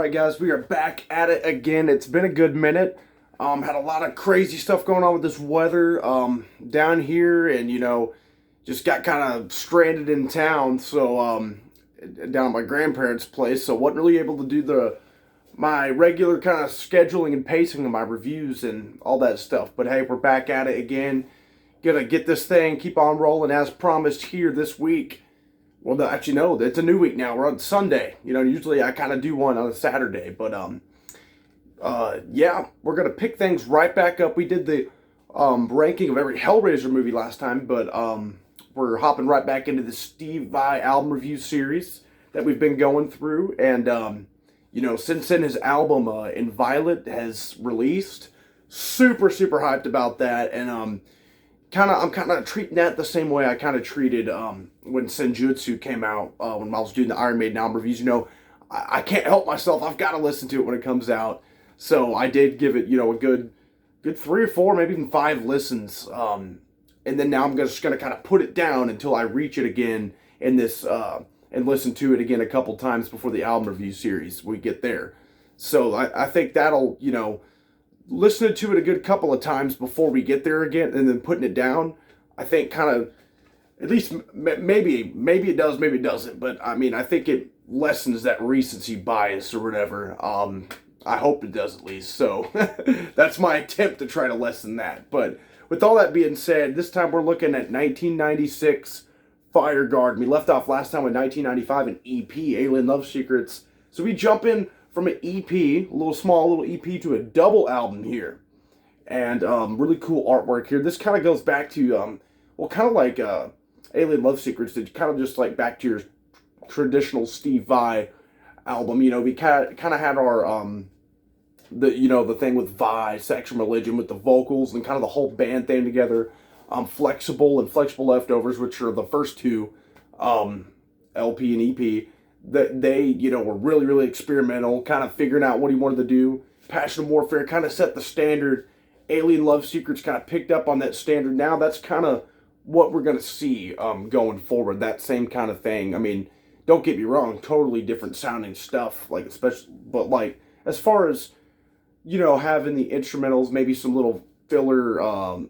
Alright guys, we are back at it again. It's been a good minute. Had a lot of crazy stuff going on with this weather down here, and just got kind of stranded in town, so down at my grandparents' place, so wasn't really able to do my regular kind of scheduling and pacing of my reviews and all that stuff. But hey, we're back at it again. Gonna get this thing, keep on rolling as promised here this week. Well, actually, no, it's a new week now. We're on Sunday. Usually I kind of do one on a Saturday, but yeah, we're gonna pick things right back up. We did the ranking of every Hellraiser movie last time, but we're hopping right back into the Steve Vai album review series that we've been going through, and since then his album In Violet has released, super hyped about that, and I'm kind of treating that the same way I kind of treated when Senjutsu came out, when I was doing the Iron Maiden album reviews. I can't help myself. I've got to listen to it when it comes out. So I did give it, a good 3 or 4, maybe even 5 listens. And then now I'm just going to kind of put it down until I reach it again in this, and listen to it again a couple times before the album review series we get there. So I think that'll, listening to it a good couple of times before we get there again, and then putting it down, I think kind of, at least maybe it does, maybe it doesn't, but I mean, I think it lessens that recency bias or whatever. I hope it does, at least. So that's my attempt to try to lessen that. But with all that being said, this time we're looking at 1996 Fire Garden. We left off last time with 1995 an EP, Alien Love Secrets. So we jump in from an EP, a small little EP, to a double album here. And really cool artwork here. This kind of goes back to, kind of like Alien Love Secrets, it kind of just like back to your traditional Steve Vai album. We kind of had our, the thing with Vai, Sex and Religion, with the vocals and kind of the whole band thing together. Flexible and Flexible Leftovers, which are the first two LP and EP. That they, were really experimental, kind of figuring out what he wanted to do. Passion of Warfare kind of set the standard. Alien Love Secrets kind of picked up on that standard. Now that's kind of what we're going to see going forward, that same kind of thing. I mean, don't get me wrong, totally different sounding stuff, like especially, but like as far as, having the instrumentals, maybe some little filler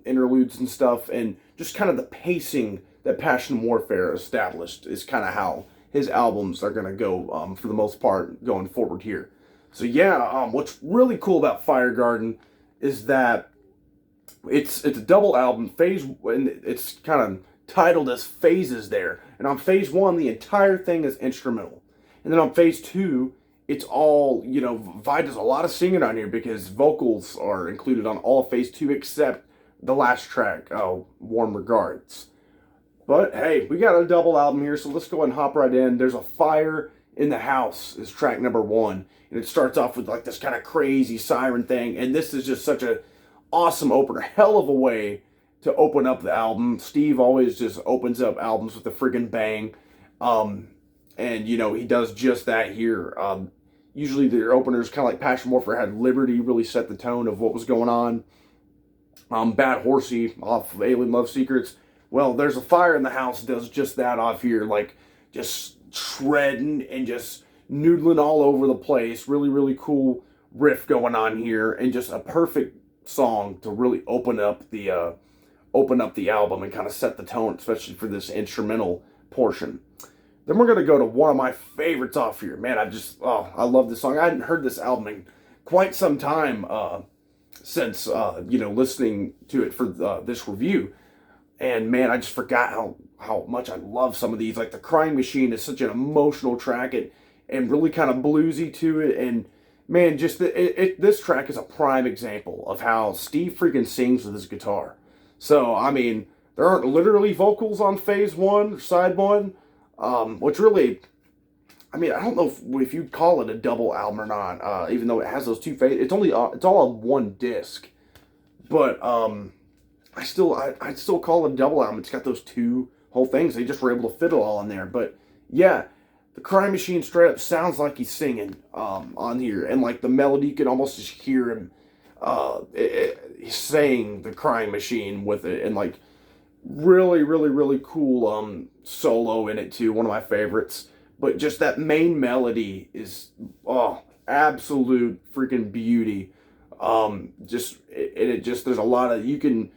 interludes and stuff, and just kind of the pacing that Passion of Warfare established is kind of how his albums are going to go, for the most part, going forward here. So yeah, what's really cool about Fire Garden is that it's a double album, and it's kind of titled as phases there. And on phase 1, the entire thing is instrumental. And then on phase 2, it's all, Vai does a lot of singing on here because vocals are included on all phase 2 except the last track, Warm Regards. But hey, we got a double album here, so let's go and hop right in. There's a Fire in the House is track number 1, and it starts off with like this kind of crazy siren thing, and this is just such a awesome opener, hell of a way to open up the album. Steve always just opens up albums with a friggin' bang, and he does just that here. Usually their openers, kind of like Passion Warfare had Liberty, really set the tone of what was going on. Bad Horsey off of Alien Love Secrets. Well, There's a Fire in the House does just that off here, like just shredding and just noodling all over the place. Really cool riff going on here, and just a perfect song to really open up the album and kind of set the tone, especially for this instrumental portion. Then we're gonna go to one of my favorites off here. Man, I love this song. I hadn't heard this album in quite some time since listening to it for this review. And man, I just forgot how much I love some of these. Like the Crying Machine is such an emotional track, and really kind of bluesy to it. And man, just this track is a prime example of how Steve freaking sings with his guitar. So I mean, there aren't literally vocals on phase 1 or side 1, which really, I mean, I don't know if you'd call it a double album or not. Even though it has those 2 phases, it's all on 1 disc. But I'd still call it a double album. It's got those 2 whole things. They just were able to fit it all in there. But yeah, the Crying Machine straight up sounds like he's singing on here, and like the melody, you can almost just hear him he's saying the Crying Machine with it, and like really cool solo in it too. One of my favorites. But just that main melody is absolute freaking beauty. Just there's a lot of you can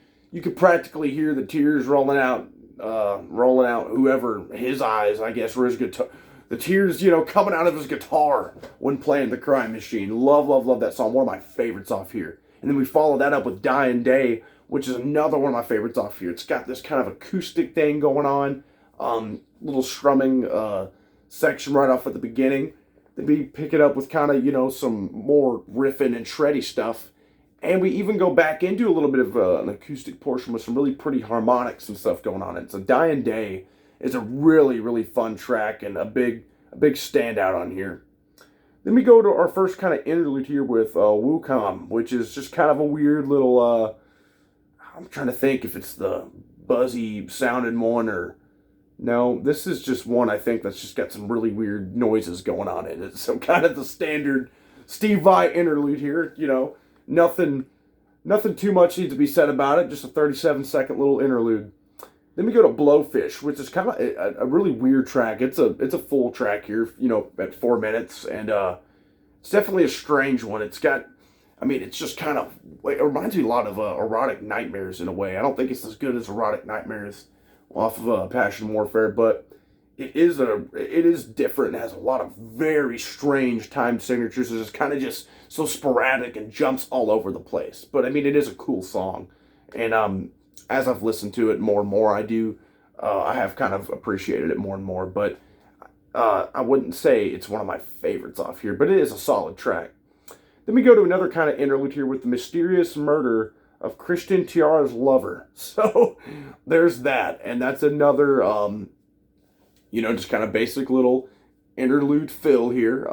practically hear the tears rolling out whoever his eyes, I guess, or his guitar, the tears, coming out of his guitar when playing the Crime Machine. Love, love, love that song. One of my favorites off here. And then we follow that up with Dying Day, which is another one of my favorites off here. It's got this kind of acoustic thing going on, little strumming section right off at the beginning. Then we pick it up with kind of, some more riffing and shreddy stuff. And we even go back into a little bit of an acoustic portion with some really pretty harmonics and stuff going on. And so Dying Day is a really, really fun track and a big standout on here. Then we go to our first kind of interlude here with Wukong, which is just kind of a weird little, I'm trying to think if it's the buzzy sounding one or... No, this is just one I think that's just got some really weird noises going on in it. So kind of the standard Steve Vai interlude here, nothing too much needs to be said about it. Just a 37-second little interlude. Then we go to Blowfish, which is kind of a really weird track. It's a full track here, at 4 minutes, and it's definitely a strange one. It's got, it's just kind of, it reminds me a lot of Erotic Nightmares in a way. I don't think it's as good as Erotic Nightmares off of Passion Warfare, but it is different and has a lot of very strange time signatures. It's kind of just so sporadic and jumps all over the place. But it is a cool song, and as I've listened to it more and more, I have kind of appreciated it more and more. But I wouldn't say it's one of my favorites off here, but it is a solid track. Then we go to another kind of interlude here with the mysterious murder of Christian Tiaras' lover. So there's that, and that's another just kind of basic little interlude fill here.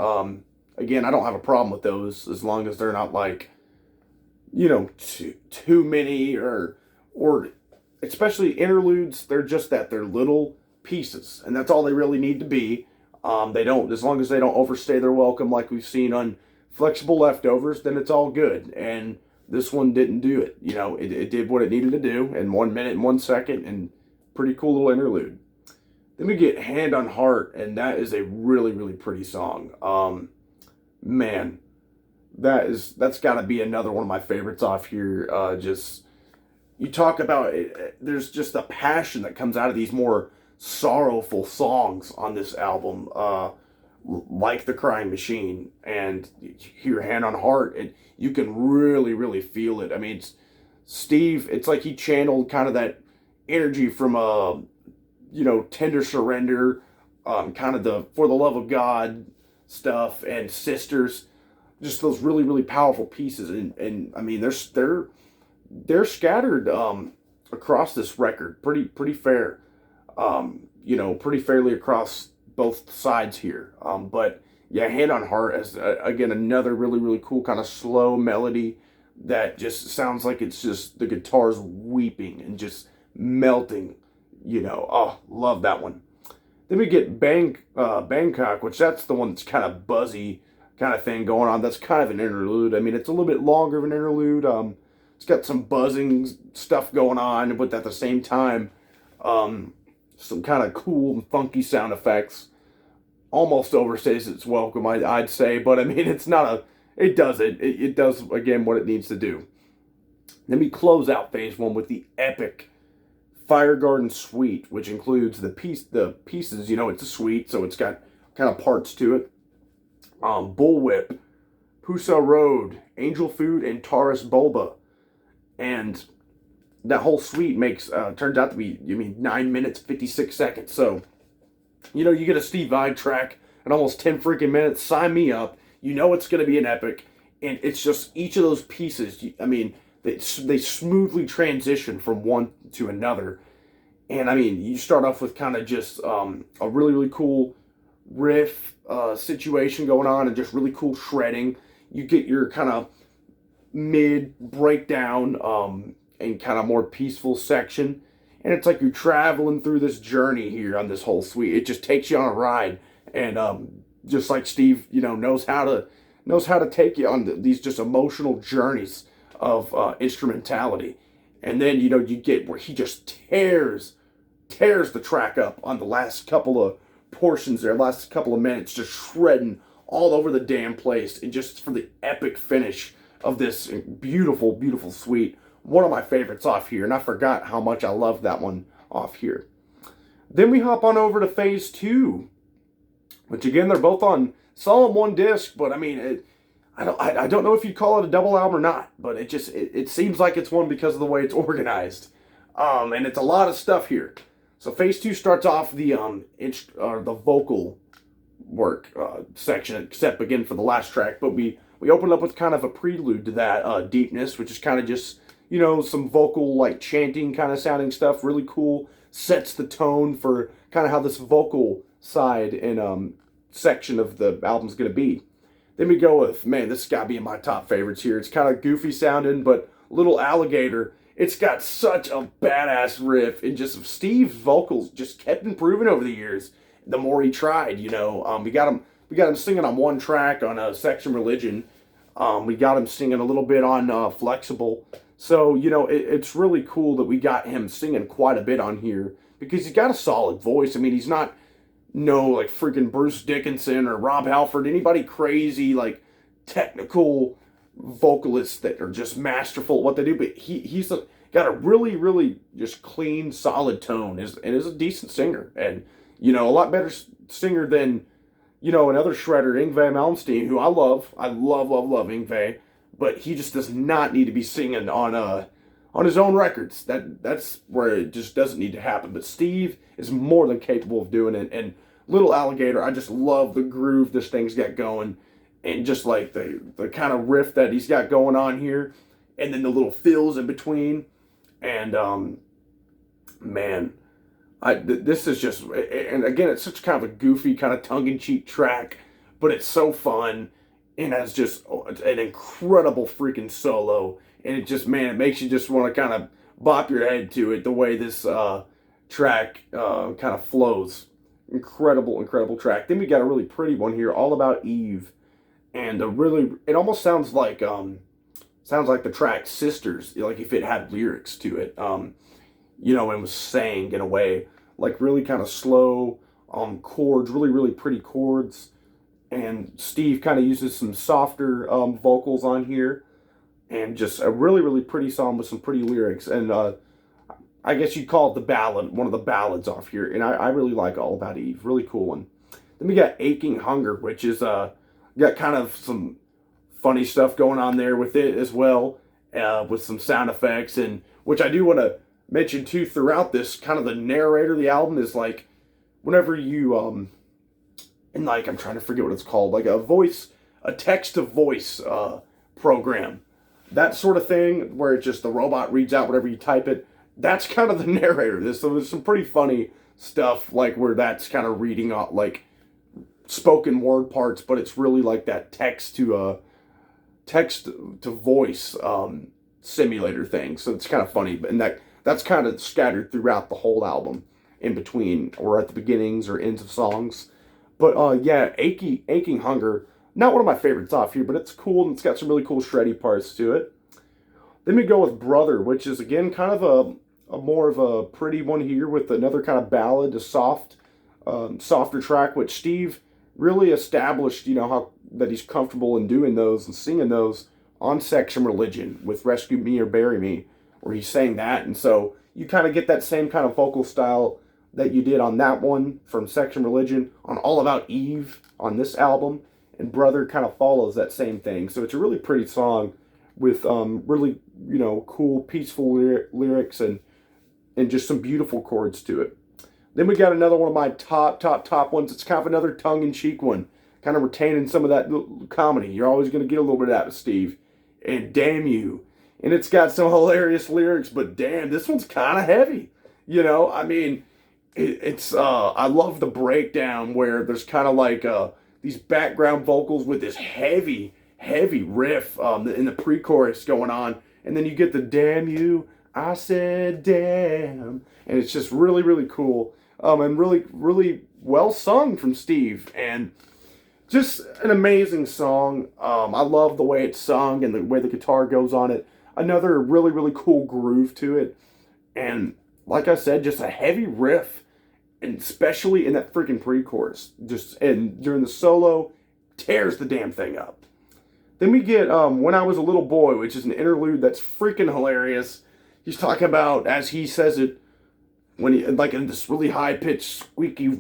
Again, I don't have a problem with those as long as they're not like, too many or especially interludes. They're just that, they're little pieces, and that's all they really need to be. They don't, as long as they don't overstay their welcome like we've seen on Flexible Leftovers, then it's all good. And this one didn't do it. It did what it needed to do in 1 minute and 1 second, and pretty cool little interlude. Then we get Hand on Heart, and that is a really, really pretty song. Man, that's got to be another one of my favorites off here. Just, you talk about it, there's just a passion that comes out of these more sorrowful songs on this album, like The Crying Machine, and you hear Hand on Heart, and you can really, really feel it. It's Steve, it's like he channeled kind of that energy from Tender Surrender, kind of the For the Love of God stuff, and Sisters, just those really, really powerful pieces. And they're scattered across this record pretty fair, pretty fairly across both sides here. But yeah, Hand on Heart is again another really, really cool kind of slow melody that just sounds like it's just the guitar's weeping and just melting. Love that one. Then we get Bangkok, which that's the one that's kind of buzzy kind of thing going on. That's kind of an interlude. It's a little bit longer of an interlude. It's got some buzzing stuff going on, but at the same time, some kind of cool and funky sound effects. Almost overstays its welcome, I'd say, but it's not it does it does again what it needs to do. Then we close out phase one with the epic Fire Garden Suite, which includes the pieces, it's a suite, so it's got kind of parts to it. Bullwhip, Pusa Road, Angel Food, and Taurus Bulba. And that whole suite turns out to be, 9 minutes, 56 seconds. So, you get a Steve Vai track in almost 10 freaking minutes. Sign me up. It's going to be an epic. And it's just each of those pieces, they smoothly transition from one to another. And you start off with kind of just a really, really cool riff situation going on, and just really cool shredding. You get your kind of mid breakdown and kind of more peaceful section. And it's like you're traveling through this journey here on this whole suite. It just takes you on a ride. And just like Steve, knows how to take you on these just emotional journeys of instrumentality. And then, you get where he just tears the track up on the last couple of portions there, last couple of minutes, just shredding all over the damn place, and just for the epic finish of this beautiful, beautiful suite. One of my favorites off here, and I forgot how much I loved that one off here. Then we hop on over to phase 2, which again, they're both on solid one disc, but I mean, I don't know if you'd call it a double album or not, but it seems like it's one because of the way it's organized. And it's a lot of stuff here. So phase 2 starts off the vocal work section, except again for the last track, but we open up with kind of a prelude to that, Deepness, which is kind of just, some vocal, like, chanting kind of sounding stuff. Really cool. Sets the tone for kind of how this vocal side and section of the album's going to be. Then we go with, man, this has got to be in my top favorites here. It's kind of goofy sounding, but Little Alligator. It's got such a badass riff, and just Steve's vocals just kept improving over the years. The more he tried, we got him singing on one track on Section Religion. We got him singing a little bit on Flexible. So, it's really cool that we got him singing quite a bit on here, because he's got a solid voice. I mean, he's not like freaking Bruce Dickinson or Rob Halford, anybody crazy, like, technical vocalists that are just masterful at what they do, but he's got a really, really just clean, solid tone, and is a decent singer, and, a lot better singer than, another shredder, Yngwie Malmsteen, who I love Yngwie, but he just does not need to be singing on his own records. That's where it just doesn't need to happen. But Steve is more than capable of doing it. And Little Alligator, I just love the groove this thing's got going, and just like the kind of riff that he's got going on here, and then the little fills in between. And man, this is just, and again, it's such kind of a goofy, kind of tongue-in-cheek track, but it's so fun. And has just an incredible freaking solo. And it just, man, it makes you just want to kind of bop your head to it, the way this track kind of flows. Incredible, incredible track. Then we got a really pretty one here, All About Eve. And it almost sounds like the track Sisters, like if it had lyrics to it, and was sang in a way, like really kind of slow chords, really, really pretty chords. And Steve kind of uses some softer vocals on here, and just a really, really pretty song with some pretty lyrics. And I guess you'd call it the ballad, one of the ballads off here. And I really like All About Eve, really cool one. Then we got Aching Hunger, which is got kind of some funny stuff going on there with it as well, with some sound effects, and which I do want to mention too throughout this. Kind of the narrator of the album is like, whenever you and like, I'm trying to forget what it's called, like a text-to-voice program. That sort of thing, where it's just the robot reads out whatever you type it. That's kind of the narrator. So there's some pretty funny stuff, like where that's kind of reading out, like, spoken word parts, but it's really like that text-to-voice simulator thing. So it's kind of funny, and that's kind of scattered throughout the whole album, in between, or at the beginnings or ends of songs. But yeah, Aching Hunger, not one of my favorites off here, but it's cool, and it's got some really cool shreddy parts to it. Then we go with Brother, which is again kind of a more of a pretty one here, with another kind of ballad, a softer track, which Steve really established, how that he's comfortable in doing those and singing those on Section Religion with Rescue Me or Bury Me, where he's saying that. And so you kind of get that same kind of vocal style that you did on that one from Section Religion, on All About Eve on this album, and Brother kind of follows that same thing. So it's a really pretty song with really, cool, peaceful lyrics and just some beautiful chords to it. Then we got another one of my top ones. It's kind of another tongue-in-cheek one, kind of retaining some of that comedy. You're always going to get a little bit of that with Steve. And Damn You. And it's got some hilarious lyrics, but damn, this one's kind of heavy. I mean, it's I love the breakdown where there's kind of like these background vocals with this heavy riff in the pre-chorus going on, and then you get the Damn You, I said damn, and it's just really, really cool, and really, really well sung from Steve, and just an amazing song. I love the way it's sung and the way the guitar goes on it. Another really, really cool groove to it, and like I said, just a heavy riff, and especially in that freaking pre-chorus, and during the solo, tears the damn thing up. Then we get When I Was a Little Boy, which is an interlude that's freaking hilarious. He's talking about, as he says it, when he, like in this really high-pitched, squeaky,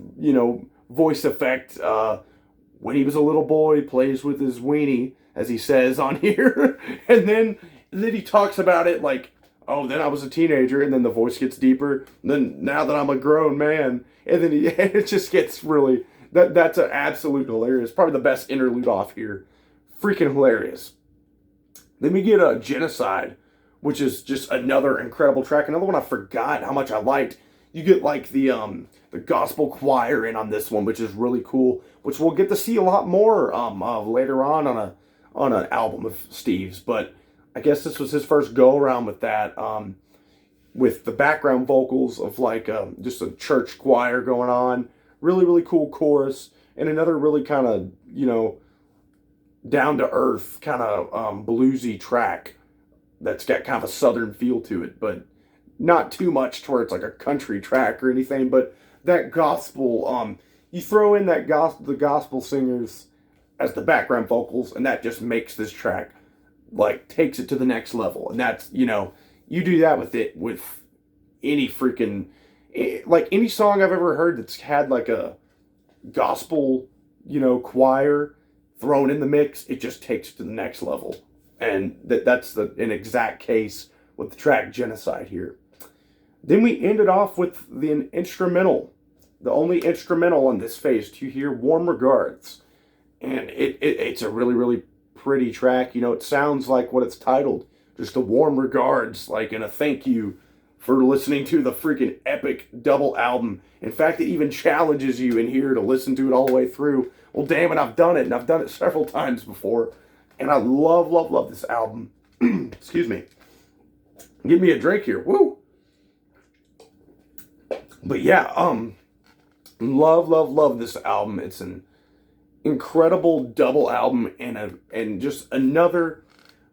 voice effect, when he was a little boy, he plays with his weenie, as he says on here. and then he talks about it like, oh, then I was a teenager, and then the voice gets deeper. And then now that I'm a grown man, and then it just gets really, that's an absolute hilarious, probably the best interlude off here. Freaking hilarious. Then we get a Genocide, which is just another incredible track. Another one I forgot how much I liked. You get like the gospel choir in on this one, which is really cool. Which we'll get to see a lot more of later on an album of Steve's. But I guess this was his first go around with that, with the background vocals of like just a church choir going on. Really, really cool chorus, and another really kind of down to earth kind of bluesy track that's got kind of a southern feel to it, but not too much to where it's like a country track or anything. But that gospel, you throw in that the gospel singers as the background vocals, and that just makes this track like takes it to the next level. And that's you do that with any freaking like any song I've ever heard that's had like a gospel choir thrown in the mix, it just takes it to the next level. And that's an exact case with the track Genocide here. Then we ended off with the instrumental, the only instrumental on this phase to hear, Warm Regards. And it's a really, really pretty track. It sounds like what it's titled, just a warm regards, like in a thank you for listening to the freaking epic double album. In fact, it even challenges you in here to listen to it all the way through. Well, damn it, I've done it, and I've done it several times before. And I love, love, love this album. Excuse me. Give me a drink here. Woo! But yeah, love, love, love this album. It's an incredible double album and just another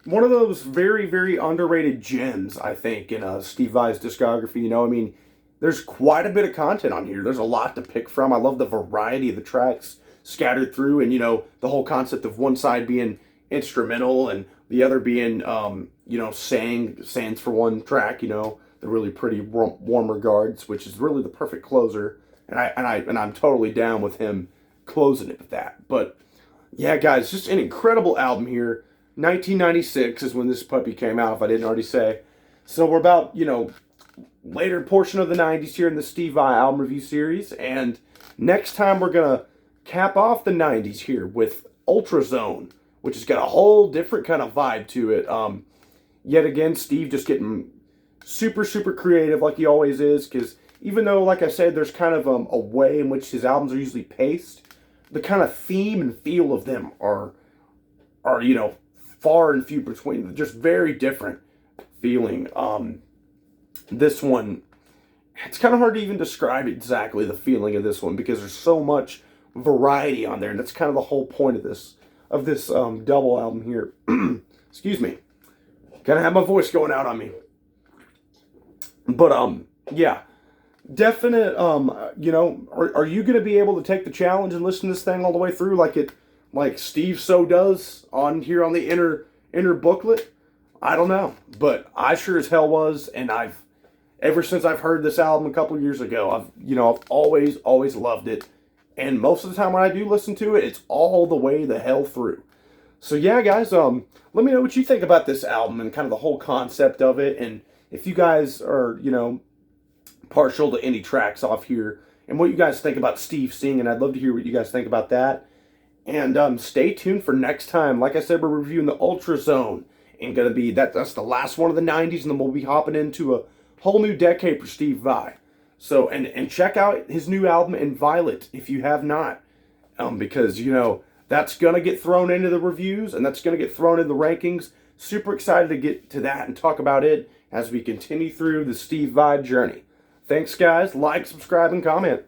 one of those very, very underrated gems, I think, in Steve Vai's discography. There's quite a bit of content on here. There's a lot to pick from. I love the variety of the tracks scattered through, and the whole concept of one side being instrumental and the other being stands for one track, the really pretty Warm Regards, which is really the perfect closer, and I'm totally down with him closing it with that. But yeah, guys, just an incredible album here. 1996 is when this puppy came out, if I didn't already say. So we're about, later portion of the 90s here in the Steve Vai album review series, and next time we're gonna cap off the 90s here with Ultrazone, which has got a whole different kind of vibe to it. Yet again, Steve just getting super, super creative like he always is, because even though, like I said, there's kind of a way in which his albums are usually paced, the kind of theme and feel of them are far and few between. Just very different feeling. This one, it's kind of hard to even describe exactly the feeling of this one, because there's so much variety on there, and that's kind of the whole point of this double album here. Excuse me, gotta have my voice going out on me. But yeah, definite. Are you gonna be able to take the challenge and listen to this thing all the way through like Steve so does on here on the inner booklet? I don't know, but I sure as hell was, and ever since I've heard this album a couple years ago, I've always loved it. And most of the time when I do listen to it, it's all the way the hell through. So yeah, guys, let me know what you think about this album and kind of the whole concept of it. And if you guys are, partial to any tracks off here, and what you guys think about Steve singing, I'd love to hear what you guys think about that. And stay tuned for next time. Like I said, we're reviewing the Ultrazone. And gonna be that's the last one of the 90s, and then we'll be hopping into a whole new decade for Steve Vai. So, and check out his new album, In Violet, if you have not. Because, that's going to get thrown into the reviews, and that's going to get thrown in the rankings. Super excited to get to that and talk about it as we continue through the Steve Vai journey. Thanks, guys. Like, subscribe, and comment.